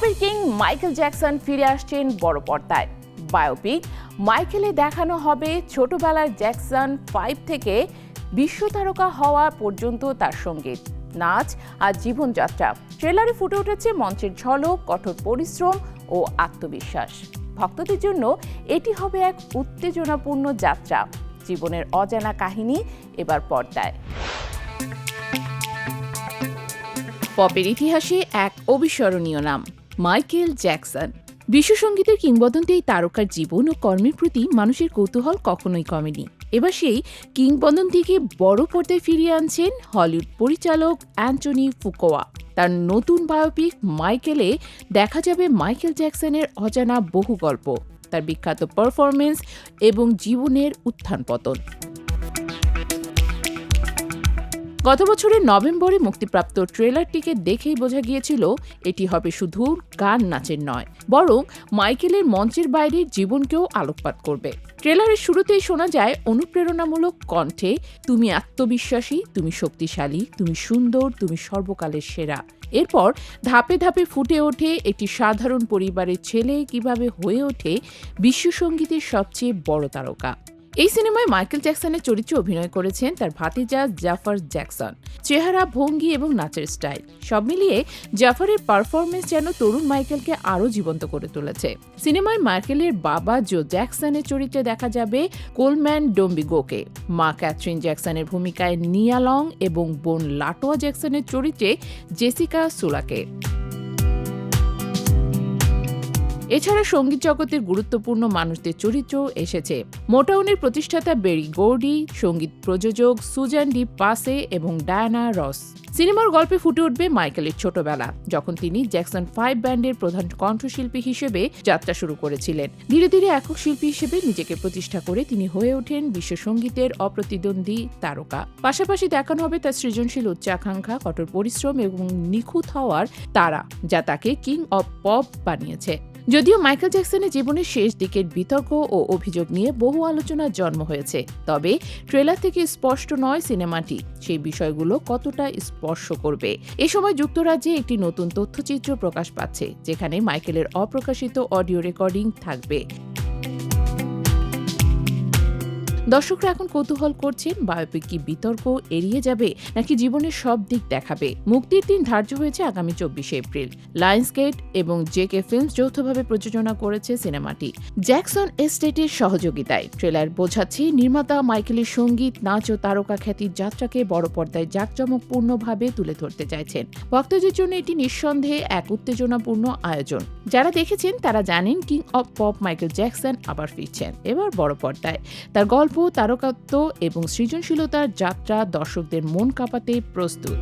পপের king Michael Jackson ফিরে আসছেন বড় পর্দায়। বায়োপিক মাইকেলে দেখানো হবে ছোটবেলার জ্যাকসন 5 থেকে বিশ্ব তারকা হওয়া পর্যন্ত তার সঙ্গীত, নাচ আর জীবনযাত্রা। ট্রেলারে ফুটে উঠেছে মঞ্চের ঝলক, কঠোর পরিশ্রম ও আত্মবিশ্বাস। ভক্তদের জন্য এটি হবে এক উত্তেজনাপূর্ণ যাত্রা। জীবনের অজানা কাহিনী এবার পর্দায়। পপের ইতিহাসে এক অবিস্মরণীয় নাম মাইকেল জ্যাকসন। বিশ্বসঙ্গীতের কিংবদন্তি এই তারকার জীবন ও কর্মের প্রতি মানুষের কৌতূহল কখনোই কমেনি। এবার সেই কিংবদন্তিকে বড় পর্দায় ফিরিয়ে আনছেন হলিউড পরিচালক অ্যান্টনি ফুকোয়া। তার নতুন বায়োপিক মাইকেলে দেখা যাবে মাইকেল জ্যাকসনের অজানা বহু গল্প, তার বিখ্যাত পারফরমেন্স এবং জীবনের উত্থান পতন। গত বছরের নভেম্বরে মুক্তিপ্রাপ্ত ট্রেলারটিকে দেখেই বোঝা গিয়েছিল এটি হবে শুধু গান নাচের নয়, বরং মাইকেলের মঞ্চের বাইরের জীবনকেও আলোকপাত করবে। ট্রেলারের শুরুতেই শোনা যায় অনুপ্রেরণামূলক কণ্ঠে, তুমি আত্মবিশ্বাসী, তুমি শক্তিশালী, তুমি সুন্দর, তুমি সর্বকালের সেরা। এরপর ধাপে ধাপে ফুটে ওঠে একটি সাধারণ পরিবারের ছেলে কিভাবে হয়ে ওঠে বিশ্বসঙ্গীতের সবচেয়ে বড় তারকা। এই সিনেমায় মাইকেল জ্যাকসনের চরিত্রে অভিনয় করেছেন তার ভাতিজা জাফর জ্যাকসন। চেহারা, ভঙ্গি এবং নাচের স্টাইল সব মিলিয়ে জাফরের পারফরমেন্স যেন তরুণ মাইকেলকে আরও জীবন্ত করে তুলেছে। সিনেমায় মাইকেলের বাবা জো জ্যাকসনের চরিত্রে দেখা যাবে কোলম্যান ডোম্বিগোকে, মা ক্যাথরিন জ্যাকসনের ভূমিকায় নিয়া লং এবং বোন লাটোয়া জ্যাকসনের চরিত্রে জেসিকা সোলাকে। এছাড়া সঙ্গীত জগতের গুরুত্বপূর্ণ মানুষদের চরিত্র এসেছে। মোটাউনের প্রতিষ্ঠাতা বেরি গৌডি, সঙ্গীত প্রযোজক সুজান ডি পাসে এবং ডায়ানা রস। সিনেমার গল্পে ফুটে উঠবে মাইকেলের ছোটবেলা, যখন তিনি জ্যাকসন 5 ব্যান্ডের প্রধান কণ্ঠশিল্পী হিসেবে যাত্রা শুরু করেছিলেন। ধীরে ধীরে একক শিল্পী হিসেবে নিজেকে প্রতিষ্ঠা করে তিনি হয়ে ওঠেন বিশ্ব সঙ্গীতের অপ্রতিদ্বন্দ্বী তারকা। পাশাপাশি দেখানো হবে তার সৃজনশীল উচ্চাকাঙ্ক্ষা, কঠোর পরিশ্রম এবং নিখুঁত হওয়ার তারা, যা তাকে কিং অব পপ বানিয়েছে। যদিও মাইকেল জ্যাকসনের জীবনের শেষ দিকের বিতর্ক ও অভিযোগ নিয়ে বহু আলোচনার জন্ম হয়েছে, তবে ট্রেলার থেকে স্পষ্ট নয় সিনেমাটি সেই বিষয়গুলো কতটা স্পর্শ করবে। এ সময় যুক্তরাজ্যে একটি নতুন তথ্যচিত্র প্রকাশ পাচ্ছে, যেখানে মাইকেলের অপ্রকাশিত অডিও রেকর্ডিং থাকবে। দর্শকরা এখন কৌতূহল করছেন বায়োপিক কি বিতর্ক এড়িয়ে যাবে নাকি জীবনের সব দিক দেখাবে। মুক্তির দিন ধার্য হয়েছে আগামী 24 এপ্রিল। লায়ন্সগেট এবং জেকে ফিল্মস যৌথভাবে প্রযোজনা করেছে সিনেমাটি জ্যাকসন এস্টেটের সহযোগিতায়। ট্রেলার বোঝাচ্ছে নির্মাতা মাইকেলের সঙ্গীত, নাচ ও তারকা খ্যাতির যাত্রাকে বড় পর্দায় জাঁকজমকপূর্ণভাবে তুলে ধরতে চাইছেন। ভক্তদের জন্য এটি নিঃসন্দেহে এক উত্তেজনাপূর্ণ আয়োজন। যারা দেখেছেন তারা জানেন king of pop Michael Jackson আবার ফিরছেন, এবার বড় পর্দায়। তার গল্প, তারকাত্ব এবং সৃজনশীলতার যাত্রা দর্শকদের মন কাঁপাতে প্রস্তুত।